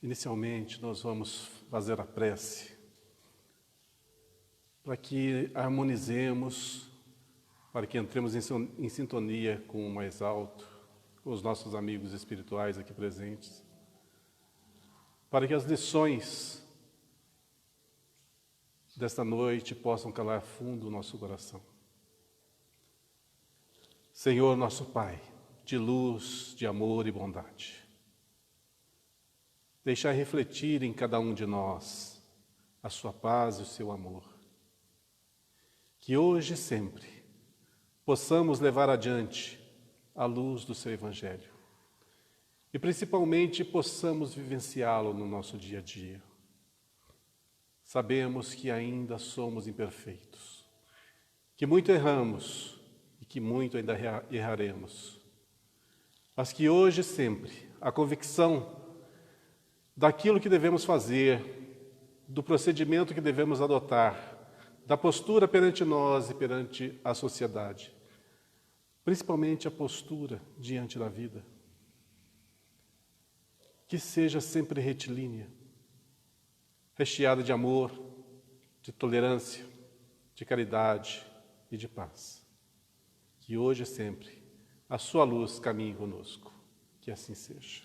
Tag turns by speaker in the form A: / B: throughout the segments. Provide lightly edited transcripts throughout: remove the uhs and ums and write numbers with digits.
A: Inicialmente, nós vamos fazer a prece para que harmonizemos, para que entremos em sintonia com o mais alto, com os nossos amigos espirituais aqui presentes, para que as lições desta noite possam calar fundo o nosso coração. Senhor nosso Pai, de luz, de amor e bondade, deixai refletir em cada um de nós a sua paz e o seu amor. Que hoje e sempre possamos levar adiante a luz do seu Evangelho e principalmente possamos vivenciá-lo no nosso dia a dia. Sabemos que ainda somos imperfeitos, que muito erramos e que muito ainda erraremos, mas que hoje e sempre a convicção daquilo que devemos fazer, do procedimento que devemos adotar, da postura perante nós e perante a sociedade, principalmente a postura diante da vida, que seja sempre retilínea, recheada de amor, de tolerância, de caridade e de paz. Que hoje e sempre a sua luz caminhe conosco, que assim seja.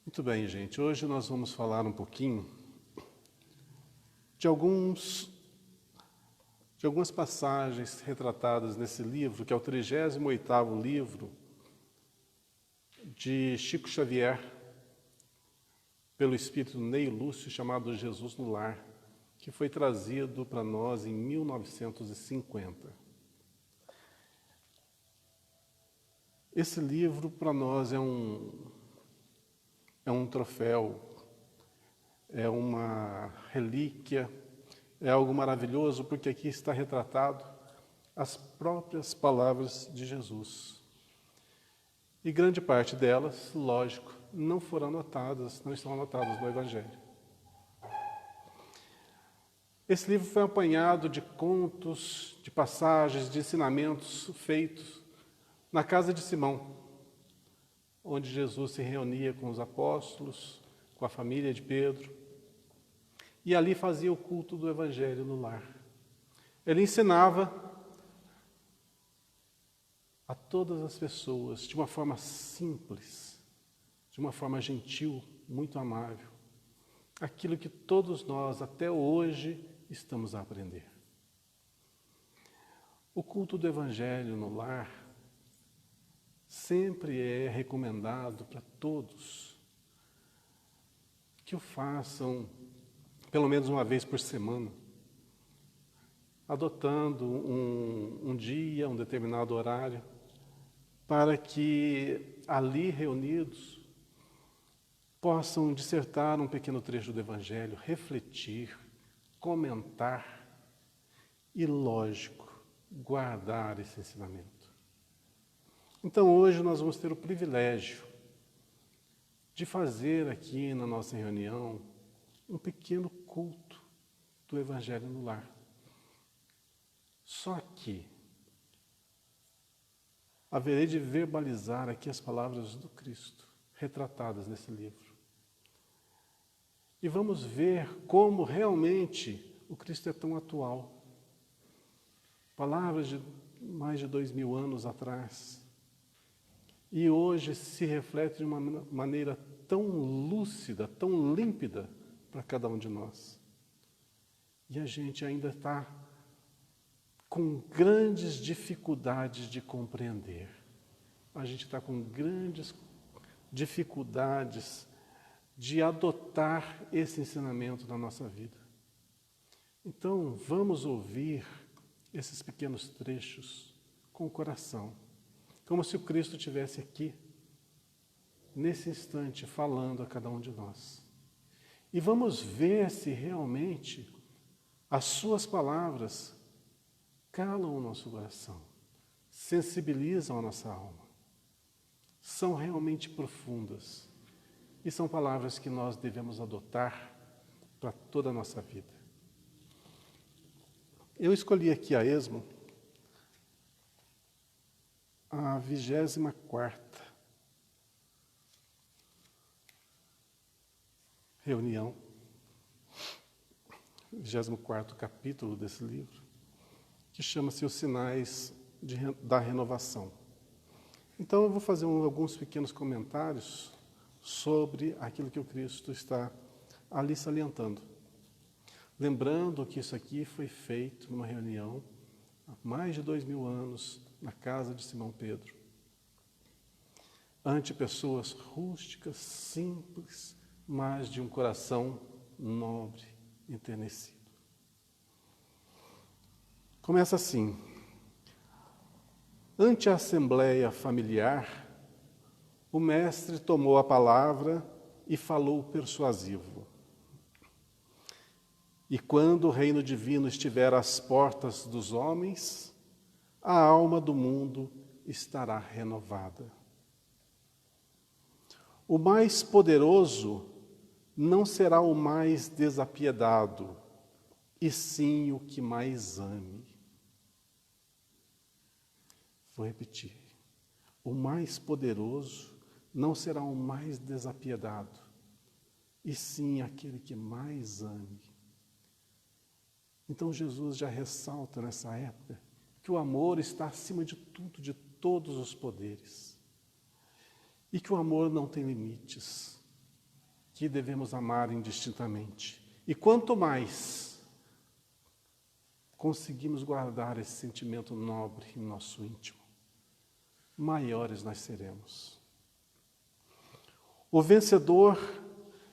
A: Muito bem, gente. Hoje nós vamos falar um pouquinho de algumas passagens retratadas nesse livro, que é o 38º livro de Chico Xavier, pelo espírito Ney Lúcio, chamado Jesus no Lar, que foi trazido para nós em 1950. Esse livro, para nós, é um troféu, é uma relíquia, é algo maravilhoso, porque aqui está retratado as próprias palavras de Jesus. E grande parte delas, lógico, não estão anotadas no Evangelho. Esse livro foi apanhado de contos, de passagens, de ensinamentos feitos na casa de Simão, onde Jesus se reunia com os apóstolos, com a família de Pedro, e ali fazia o culto do Evangelho no lar. Ele ensinava a todas as pessoas, de uma forma simples, de uma forma gentil, muito amável, aquilo que todos nós, até hoje, estamos a aprender. O culto do Evangelho no lar sempre é recomendado para todos que o façam pelo menos uma vez por semana, adotando um dia, um determinado horário, para que ali reunidos possam dissertar um pequeno trecho do Evangelho, refletir, comentar e, lógico, guardar esse ensinamento. Então, hoje nós vamos ter o privilégio de fazer aqui na nossa reunião um pequeno culto do Evangelho no lar. Só que haverei de verbalizar aqui as palavras do Cristo, retratadas nesse livro. E vamos ver como realmente o Cristo é tão atual. Palavras de mais de 2000 anos atrás. E hoje se reflete de uma maneira tão lúcida, tão límpida para cada um de nós. E a gente ainda está com grandes dificuldades de compreender. A gente está com grandes dificuldades de adotar esse ensinamento na nossa vida. Então, vamos ouvir esses pequenos trechos com o coração, como se o Cristo estivesse aqui, nesse instante, falando a cada um de nós. E vamos ver se realmente as suas palavras calam o nosso coração, sensibilizam a nossa alma, são realmente profundas e são palavras que nós devemos adotar para toda a nossa vida. Eu escolhi aqui a esmo a 24ª reunião, 24º capítulo desse livro, que chama-se Os Sinais da Renovação. Então eu vou fazer alguns pequenos comentários sobre aquilo que o Cristo está ali salientando. Lembrando que isso aqui foi feito numa reunião há mais de 2000 anos, na casa de Simão Pedro, ante pessoas rústicas, simples, mas de um coração nobre, enternecido. Começa assim: ante a assembleia familiar, o mestre tomou a palavra e falou persuasivo. E quando o reino divino estiver às portas dos homens, a alma do mundo estará renovada. O mais poderoso não será o mais desapiedado, e sim o que mais ame. Vou repetir. O mais poderoso não será o mais desapiedado, e sim aquele que mais ame. Então Jesus já ressalta nessa época que o amor está acima de tudo, de todos os poderes. E que o amor não tem limites, que devemos amar indistintamente. E quanto mais conseguimos guardar esse sentimento nobre em nosso íntimo, maiores nós seremos. O vencedor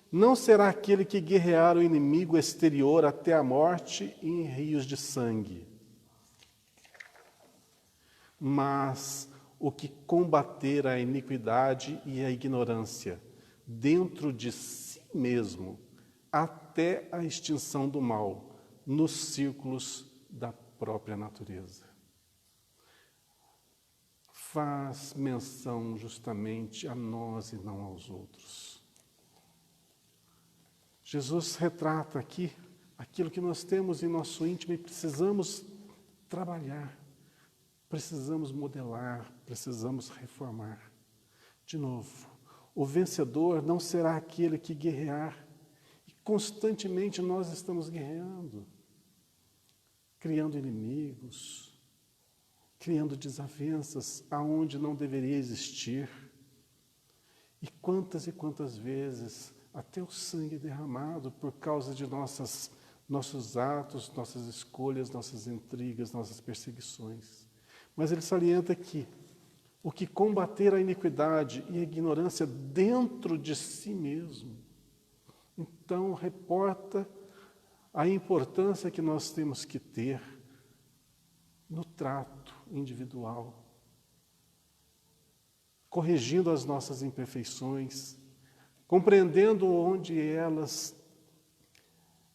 A: não será aquele que guerrear o inimigo exterior até a morte em rios de sangue, mas o que combater a iniquidade e a ignorância dentro de si mesmo até a extinção do mal nos círculos da própria natureza. Faz menção justamente a nós e não aos outros. Jesus retrata aqui aquilo que nós temos em nosso íntimo e precisamos trabalhar, precisamos modelar, precisamos reformar. De novo, o vencedor não será aquele que guerrear, e constantemente nós estamos guerreando, criando inimigos, criando desavenças aonde não deveria existir. E quantas vezes até o sangue derramado por causa de nossos atos, nossas escolhas, nossas intrigas, nossas perseguições. Mas ele salienta aqui, o que combater a iniquidade e a ignorância dentro de si mesmo. Então, reporta a importância que nós temos que ter no trato individual, corrigindo as nossas imperfeições, compreendendo onde elas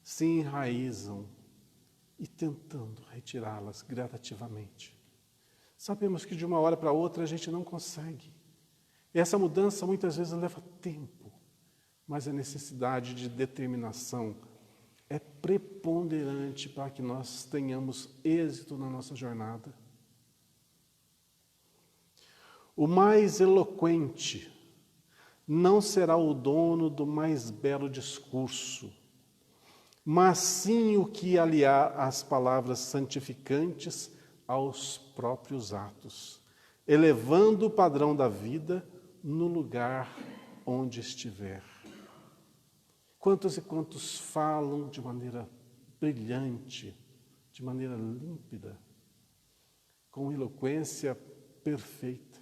A: se enraizam e tentando retirá-las gradativamente. Sabemos que de uma hora para outra a gente não consegue. Essa mudança muitas vezes leva tempo, mas a necessidade de determinação é preponderante para que nós tenhamos êxito na nossa jornada. O mais eloquente não será o dono do mais belo discurso, mas sim o que aliar as palavras santificantes aos próprios atos, elevando o padrão da vida no lugar onde estiver. Quantos e quantos falam de maneira brilhante, de maneira límpida, com eloquência perfeita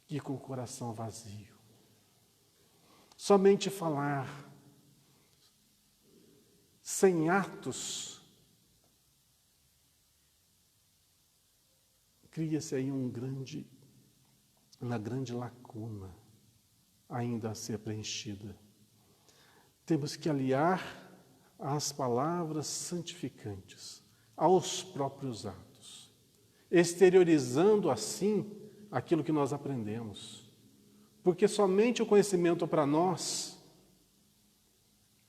A: e com o coração vazio. Somente falar, sem atos, cria-se aí uma grande lacuna ainda a ser preenchida. Temos que aliar as palavras santificantes aos próprios atos, exteriorizando assim aquilo que nós aprendemos. Porque somente o conhecimento para nós,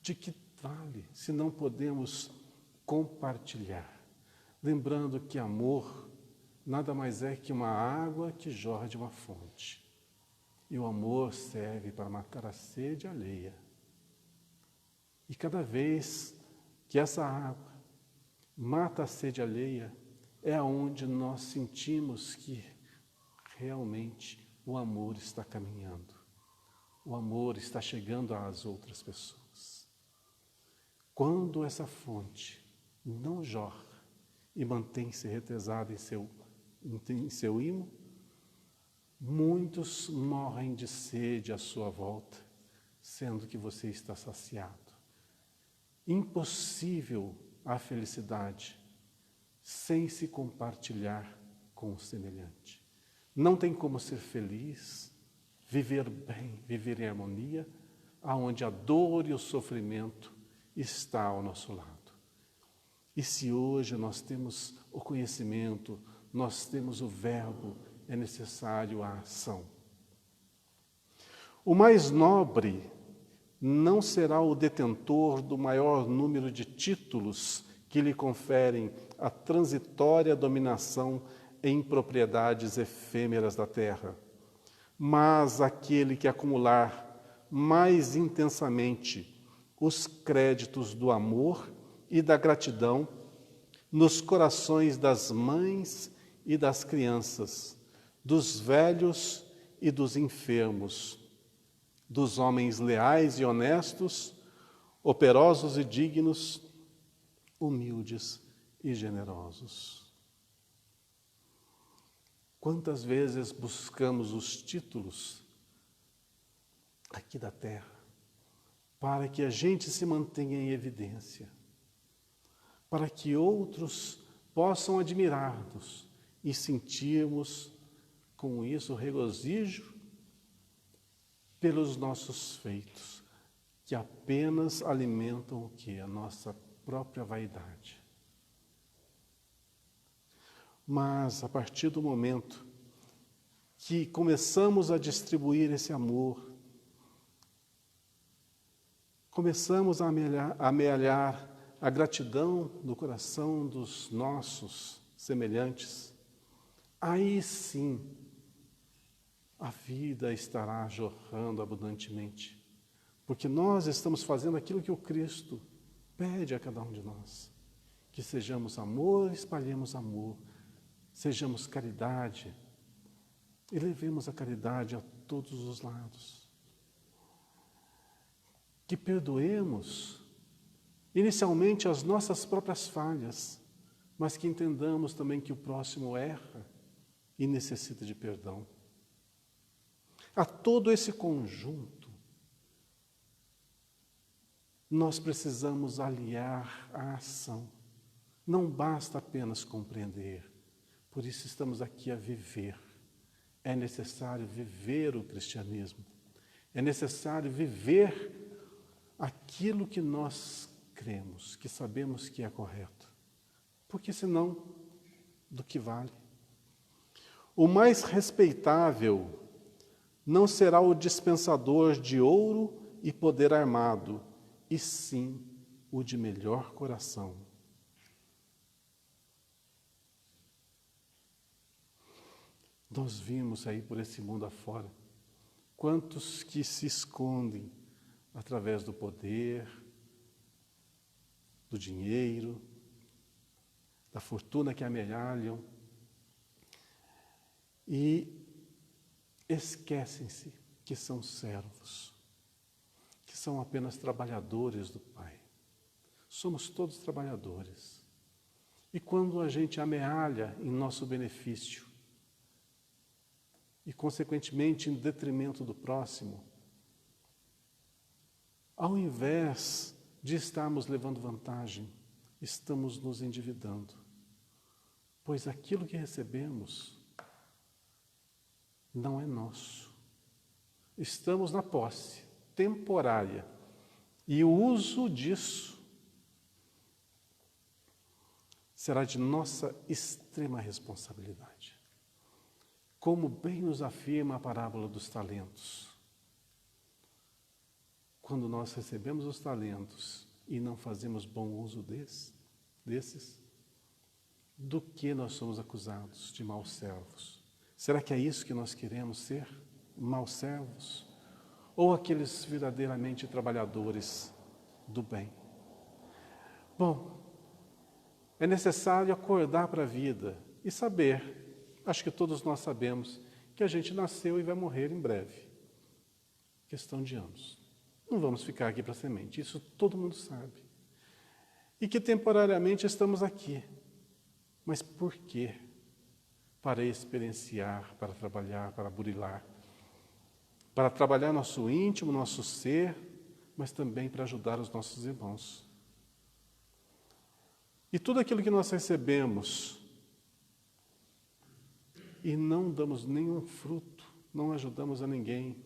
A: de que vale se não podemos compartilhar? Lembrando que amor nada mais é que uma água que jorra de uma fonte. E o amor serve para matar a sede alheia. E cada vez que essa água mata a sede alheia, é onde nós sentimos que realmente o amor está caminhando. O amor está chegando às outras pessoas. Quando essa fonte não jorra e mantém-se retesada em seu imo, muitos morrem de sede à sua volta, sendo que você está saciado. Impossível a felicidade sem se compartilhar com o semelhante. Não tem como ser feliz, viver bem, viver em harmonia, aonde a dor e o sofrimento está ao nosso lado. E se hoje nós temos o conhecimento, nós temos o verbo, é necessário a ação. O mais nobre não será o detentor do maior número de títulos que lhe conferem a transitória dominação em propriedades efêmeras da terra, mas aquele que acumular mais intensamente os créditos do amor e da gratidão nos corações das mães e das crianças, dos velhos e dos enfermos, dos homens leais e honestos, operosos e dignos, humildes e generosos. Quantas vezes buscamos os títulos aqui da terra para que a gente se mantenha em evidência, para que outros possam admirar-nos e sentirmos com isso regozijo pelos nossos feitos, que apenas alimentam o quê? A nossa própria vaidade. Mas a partir do momento que começamos a distribuir esse amor, começamos a amealhar a gratidão no coração dos nossos semelhantes, aí sim a vida estará jorrando abundantemente, porque nós estamos fazendo aquilo que o Cristo pede a cada um de nós, que sejamos amor, espalhemos amor, sejamos caridade e levemos a caridade a todos os lados. Que perdoemos inicialmente as nossas próprias falhas, mas que entendamos também que o próximo erra e necessita de perdão. A todo esse conjunto, nós precisamos aliar a ação. Não basta apenas compreender, por isso estamos aqui a viver. É necessário viver o cristianismo, é necessário viver aquilo que nós cremos, que sabemos que é correto, porque senão, do que vale? O mais respeitável não será o dispensador de ouro e poder armado, e sim o de melhor coração. Nós vimos aí por esse mundo afora quantos que se escondem através do poder, do dinheiro, da fortuna que amealham e esquecem-se que são servos, que são apenas trabalhadores do Pai. Somos todos trabalhadores. E quando a gente amealha em nosso benefício e, consequentemente, em detrimento do próximo, ao invés de estarmos levando vantagem, estamos nos endividando, pois aquilo que recebemos não é nosso. Estamos na posse temporária e o uso disso será de nossa extrema responsabilidade. Como bem nos afirma a parábola dos talentos. Quando nós recebemos os talentos e não fazemos bom uso desses, do que nós somos acusados de maus servos? Será que é isso que nós queremos ser? Maus servos? Ou aqueles verdadeiramente trabalhadores do bem? Bom, é necessário acordar para a vida e saber, acho que todos nós sabemos, que a gente nasceu e vai morrer em breve. Questão de anos. Não vamos ficar aqui para semente, isso todo mundo sabe. E que temporariamente estamos aqui. Mas por quê? Para experienciar, para trabalhar, para burilar. Para trabalhar nosso íntimo, nosso ser, mas também para ajudar os nossos irmãos. E tudo aquilo que nós recebemos e não damos nenhum fruto, não ajudamos a ninguém,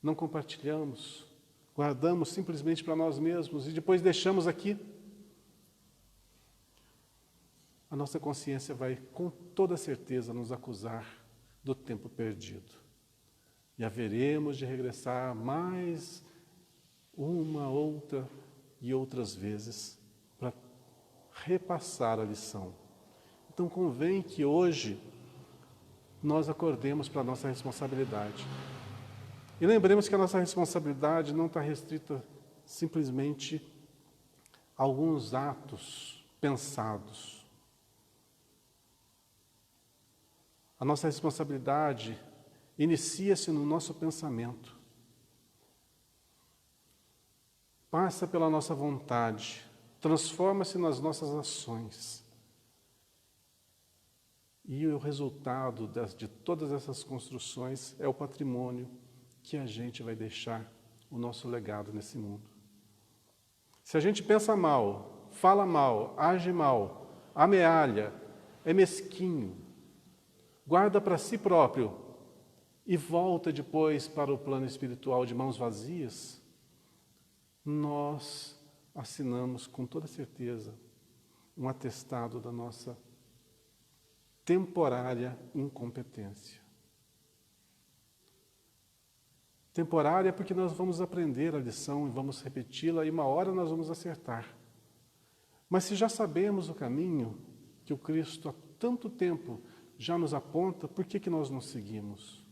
A: não compartilhamos, guardamos simplesmente para nós mesmos e depois deixamos aqui, a nossa consciência vai com toda certeza nos acusar do tempo perdido. E haveremos de regressar mais uma, outra e outras vezes para repassar a lição. Então convém que hoje nós acordemos para a nossa responsabilidade. E lembremos que a nossa responsabilidade não está restrita simplesmente a alguns atos pensados. A nossa responsabilidade inicia-se no nosso pensamento. Passa pela nossa vontade, transforma-se nas nossas ações. E o resultado de todas essas construções é o patrimônio que a gente vai deixar, o nosso legado nesse mundo. Se a gente pensa mal, fala mal, age mal, amealha, é mesquinho, guarda para si próprio e volta depois para o plano espiritual de mãos vazias, nós assinamos com toda certeza um atestado da nossa temporária incompetência. Temporária porque nós vamos aprender a lição e vamos repeti-la e uma hora nós vamos acertar. Mas se já sabemos o caminho que o Cristo há tanto tempo já nos aponta, por que nós não seguimos?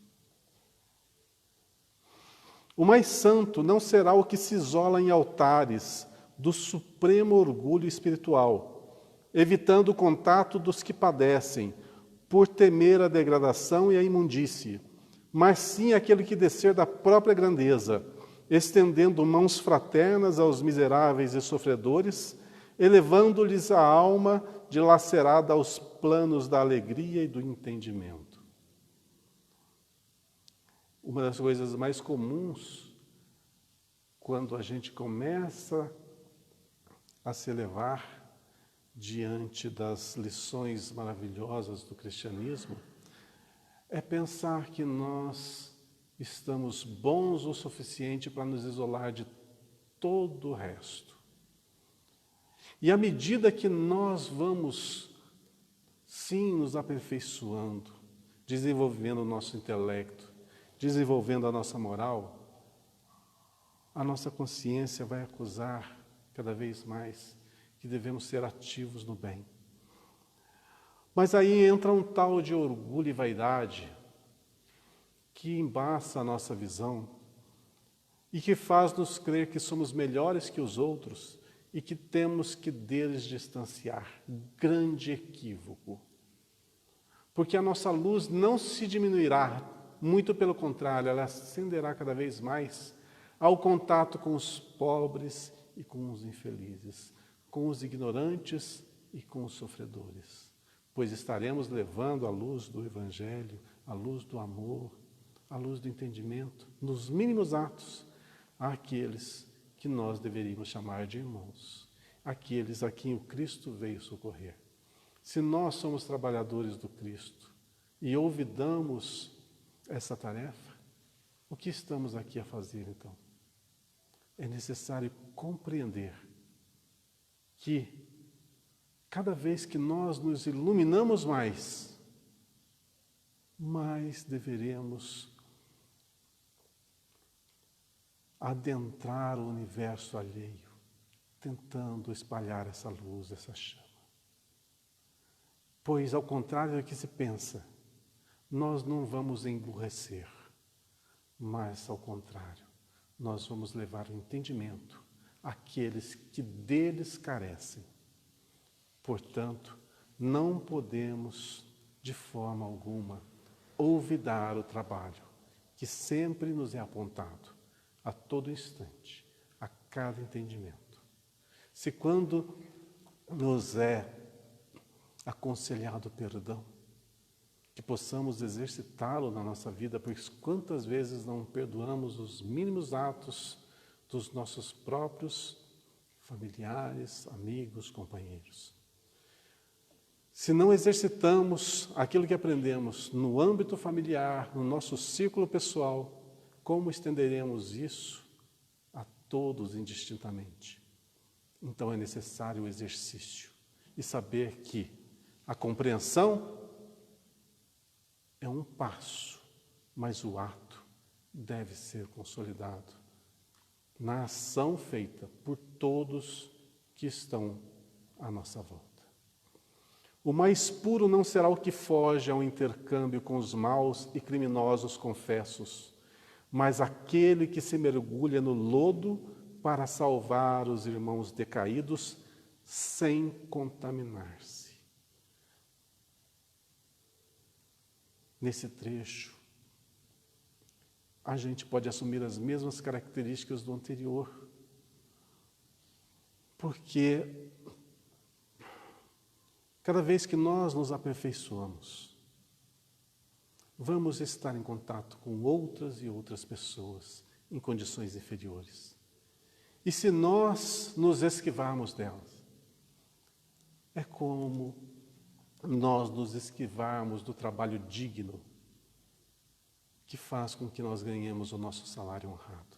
A: O mais santo não será o que se isola em altares do supremo orgulho espiritual, evitando o contato dos que padecem, por temer a degradação e a imundície, mas sim aquele que descer da própria grandeza, estendendo mãos fraternas aos miseráveis e sofredores, elevando-lhes a alma dilacerada aos planos da alegria e do entendimento. Uma das coisas mais comuns, quando a gente começa a se elevar diante das lições maravilhosas do cristianismo, é pensar que nós estamos bons o suficiente para nos isolar de todo o resto. E à medida que nós vamos, sim, nos aperfeiçoando, desenvolvendo o nosso intelecto, desenvolvendo a nossa moral, a nossa consciência vai acusar cada vez mais que devemos ser ativos no bem. Mas aí entra um tal de orgulho e vaidade que embaça a nossa visão e que faz-nos crer que somos melhores que os outros e que temos que deles distanciar. Grande equívoco. Porque a nossa luz não se diminuirá, muito pelo contrário, ela acenderá cada vez mais ao contato com os pobres e com os infelizes, com os ignorantes e com os sofredores. Pois estaremos levando a luz do Evangelho, a luz do amor, a luz do entendimento, nos mínimos atos, àqueles que nós deveríamos chamar de irmãos, aqueles a quem o Cristo veio socorrer. Se nós somos trabalhadores do Cristo e olvidamos essa tarefa, o que estamos aqui a fazer então? É necessário compreender que cada vez que nós nos iluminamos mais deveremos adentrar o universo alheio, tentando espalhar essa luz, essa chama. Pois, ao contrário do que se pensa, nós não vamos emburrecer, mas, ao contrário, nós vamos levar o entendimento àqueles que deles carecem. Portanto, não podemos, de forma alguma, olvidar o trabalho que sempre nos é apontado, a todo instante, a cada entendimento. Se quando nos é aconselhado perdão, que possamos exercitá-lo na nossa vida, pois quantas vezes não perdoamos os mínimos atos dos nossos próprios familiares, amigos, companheiros. Se não exercitamos aquilo que aprendemos no âmbito familiar, no nosso círculo pessoal, como estenderemos isso a todos indistintamente? Então é necessário o exercício e saber que a compreensão é um passo, mas o ato deve ser consolidado na ação feita por todos que estão à nossa volta. O mais puro não será o que foge ao intercâmbio com os maus e criminosos confessos, mas aquele que se mergulha no lodo para salvar os irmãos decaídos sem contaminar-se. Nesse trecho, a gente pode assumir as mesmas características do anterior, porque cada vez que nós nos aperfeiçoamos, vamos estar em contato com outras e outras pessoas em condições inferiores. E se nós nos esquivarmos delas, é como nós nos esquivarmos do trabalho digno que faz com que nós ganhemos o nosso salário honrado.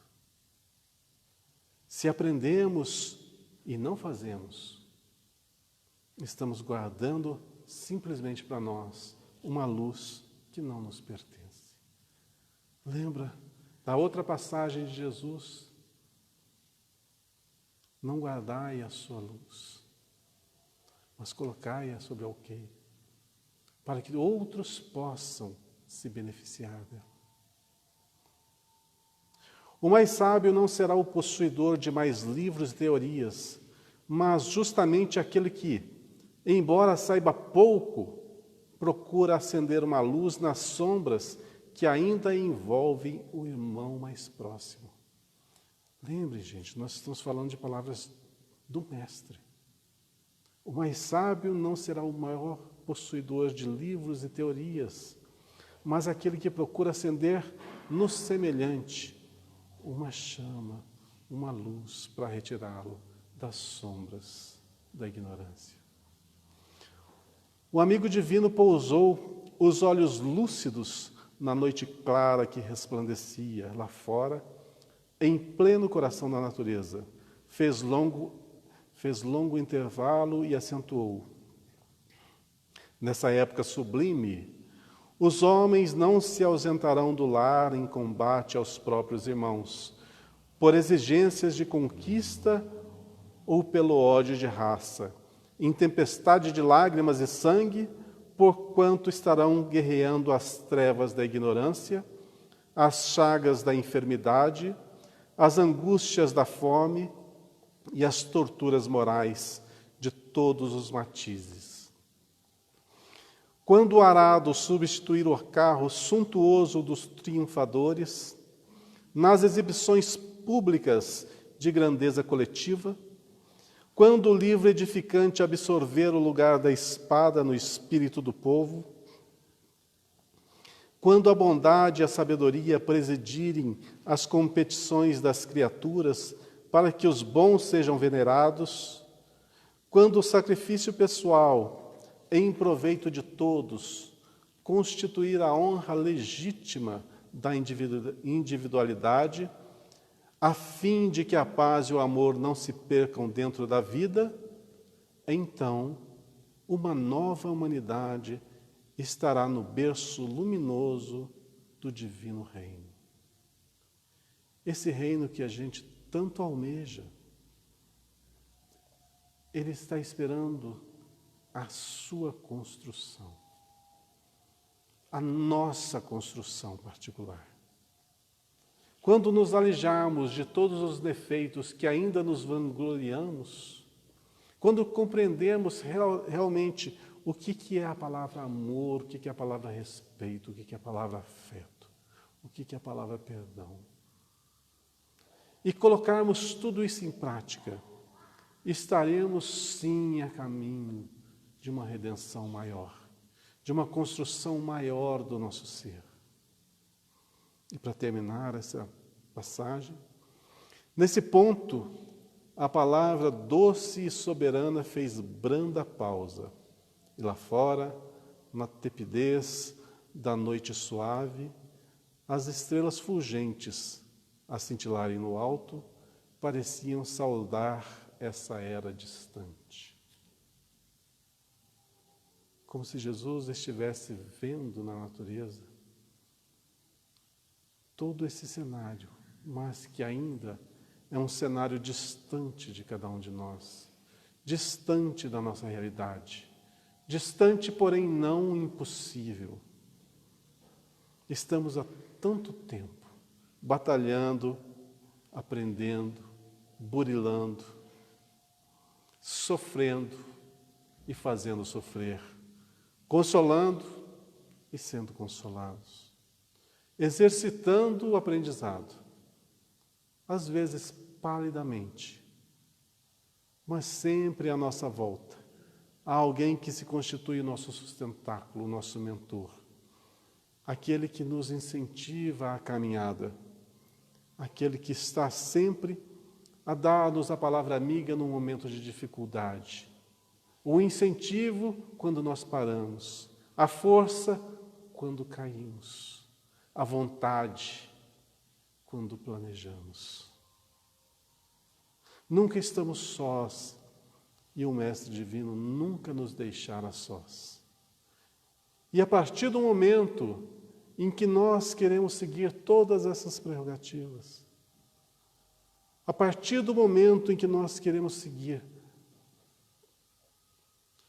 A: Se aprendemos e não fazemos, estamos guardando simplesmente para nós uma luz que não nos pertence. Lembra da outra passagem de Jesus? Não guardai a sua luz, mas colocai-a sobre o alqueire, para que outros possam se beneficiar dela. O mais sábio não será o possuidor de mais livros e teorias, mas justamente aquele que, embora saiba pouco, procura acender uma luz nas sombras que ainda envolvem o irmão mais próximo. Lembre, gente, nós estamos falando de palavras do Mestre. O mais sábio não será o maior possuidor de livros e teorias, mas aquele que procura acender no semelhante uma chama, uma luz para retirá-lo das sombras da ignorância. O amigo divino pousou os olhos lúcidos na noite clara que resplandecia lá fora, em pleno coração da natureza. Fez longo intervalo e acentuou: nessa época sublime, os homens não se ausentarão do lar em combate aos próprios irmãos, por exigências de conquista ou pelo ódio de raça, em tempestade de lágrimas e sangue, porquanto estarão guerreando as trevas da ignorância, as chagas da enfermidade, as angústias da fome e as torturas morais de todos os matizes. Quando o arado substituir o carro suntuoso dos triunfadores, nas exibições públicas de grandeza coletiva, quando o livro edificante absorver o lugar da espada no espírito do povo, quando a bondade e a sabedoria presidirem as competições das criaturas para que os bons sejam venerados, quando o sacrifício pessoal, em proveito de todos, constituir a honra legítima da individualidade, a fim de que a paz e o amor não se percam dentro da vida, então uma nova humanidade estará no berço luminoso do divino reino. Esse reino que a gente tanto almeja, ele está esperando a sua construção, a nossa construção particular. Quando nos alejarmos de todos os defeitos que ainda nos vangloriamos, quando compreendemos realmente o que é a palavra amor, o que é a palavra respeito, o que é a palavra afeto, o que é a palavra perdão, e colocarmos tudo isso em prática, estaremos sim a caminho de uma redenção maior, de uma construção maior do nosso ser. E para terminar essa passagem, nesse ponto, a palavra doce e soberana fez branda pausa, e lá fora, na tepidez da noite suave, as estrelas fulgentes, a cintilarem no alto, pareciam saudar essa era distante. Como se Jesus estivesse vendo na natureza todo esse cenário, mas que ainda é um cenário distante de cada um de nós, distante da nossa realidade, distante, porém não impossível. Estamos há tanto tempo batalhando, aprendendo, burilando, sofrendo e fazendo sofrer, consolando e sendo consolados, exercitando o aprendizado, às vezes palidamente, mas sempre à nossa volta há alguém que se constitui o nosso sustentáculo, o nosso mentor, aquele que nos incentiva à caminhada, aquele que está sempre a dar-nos a palavra amiga no momento de dificuldade, o incentivo quando nós paramos, a força quando caímos, a vontade quando planejamos. Nunca estamos sós e o Mestre Divino nunca nos deixará sós. E a partir do momento em que nós queremos seguir todas essas prerrogativas, a partir do momento em que nós queremos seguir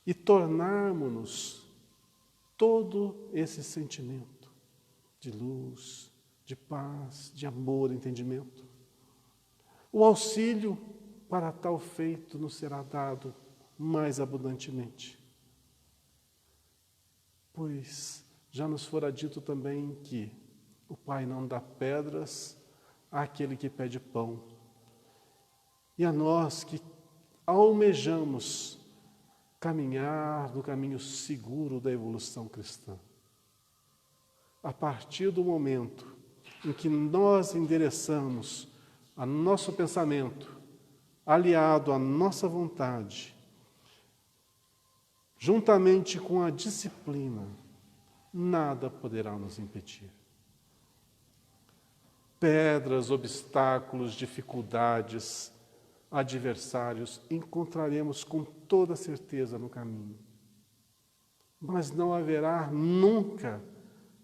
A: e tornarmos-nos todo esse sentimento de luz, de paz, de amor, entendimento, o auxílio para tal feito nos será dado mais abundantemente. Pois já nos fora dito também que o Pai não dá pedras àquele que pede pão. E a nós que almejamos caminhar no caminho seguro da evolução cristã, a partir do momento em que nós endereçamos a nosso pensamento, aliado à nossa vontade, juntamente com a disciplina, nada poderá nos impedir. Pedras, obstáculos, dificuldades, adversários encontraremos com toda certeza no caminho. Mas não haverá nunca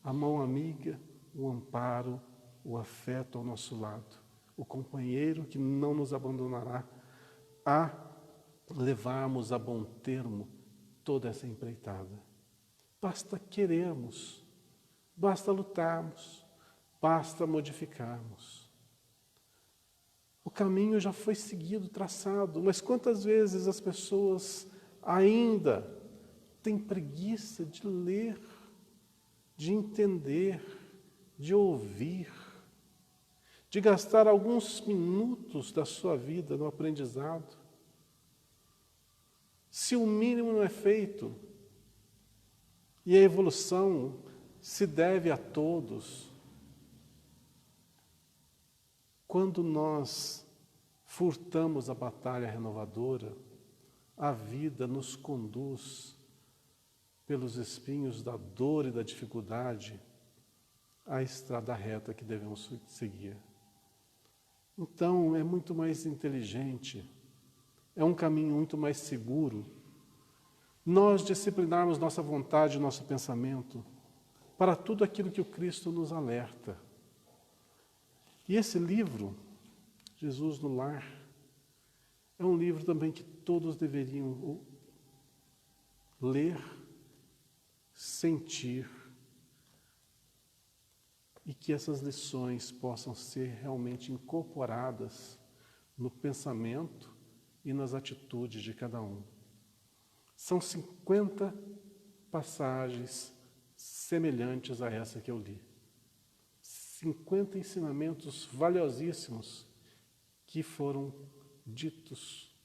A: a mão amiga, o amparo, o afeto ao nosso lado, o companheiro que não nos abandonará a levarmos a bom termo toda essa empreitada. Basta querermos, basta lutarmos, basta modificarmos. O caminho já foi seguido, traçado, mas quantas vezes as pessoas ainda têm preguiça de ler, de entender, de ouvir, de gastar alguns minutos da sua vida no aprendizado? Se o mínimo não é feito, e a evolução se deve a todos, quando nós furtamos a batalha renovadora, a vida nos conduz pelos espinhos da dor e da dificuldade à estrada reta que devemos seguir. Então, é muito mais inteligente, é um caminho muito mais seguro nós disciplinarmos nossa vontade, nosso pensamento para tudo aquilo que o Cristo nos alerta. E esse livro, Jesus no Lar, é um livro também que todos deveriam ler, sentir, e que essas lições possam ser realmente incorporadas no pensamento e nas atitudes de cada um. São 50 passagens semelhantes a essa que eu li. 50 ensinamentos valiosíssimos que foram ditos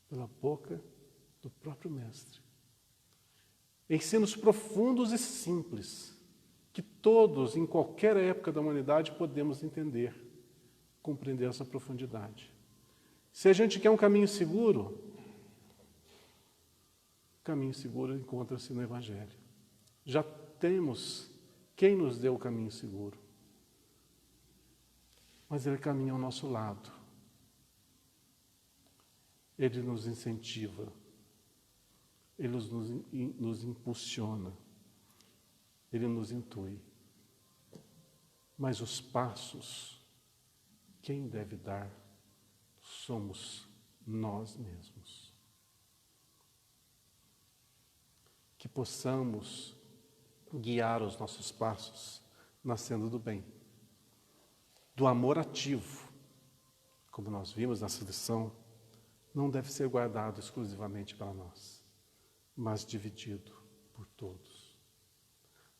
A: pela boca do próprio Mestre. Ensinos profundos e simples, que todos, em qualquer época da humanidade, podemos entender, compreender essa profundidade. Se a gente quer um caminho seguro, o caminho seguro encontra-se no Evangelho. Já temos quem nos deu o caminho seguro, mas Ele caminha ao nosso lado. Ele nos incentiva, Ele nos impulsiona, Ele nos intui. Mas os passos, quem deve dar somos nós mesmos. Que possamos guiar os nossos passos na senda do bem, do amor ativo, como nós vimos nessa lição, não deve ser guardado exclusivamente para nós, mas dividido por todos.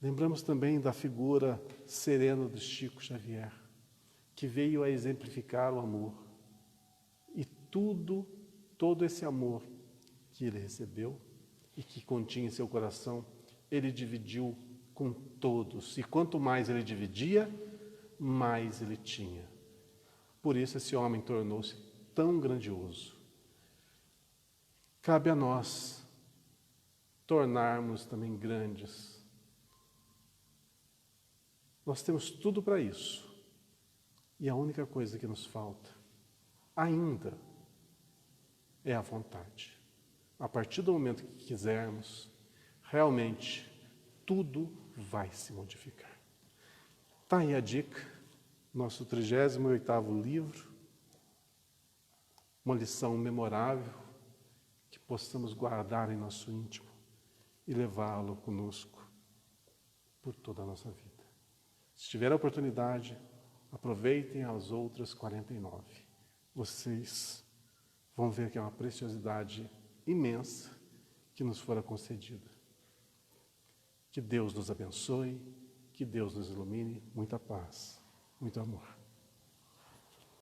A: Lembramos também da figura serena de Chico Xavier, que veio a exemplificar o amor. E todo esse amor que ele recebeu e que continha em seu coração, ele dividiu com todos. E quanto mais ele dividia, mais ele tinha. Por isso esse homem tornou-se tão grandioso. Cabe a nós tornarmos também grandes. Nós temos tudo para isso. E a única coisa que nos falta, ainda, é a vontade. A partir do momento que quisermos, realmente, tudo vai se modificar. Está aí a dica, nosso 38º livro, uma lição memorável, que possamos guardar em nosso íntimo e levá-lo conosco por toda a nossa vida. Se tiver a oportunidade, aproveitem as outras 49. Vocês vão ver que é uma preciosidade imensa que nos fora concedida. Que Deus nos abençoe, que Deus nos ilumine, muita paz, muito amor.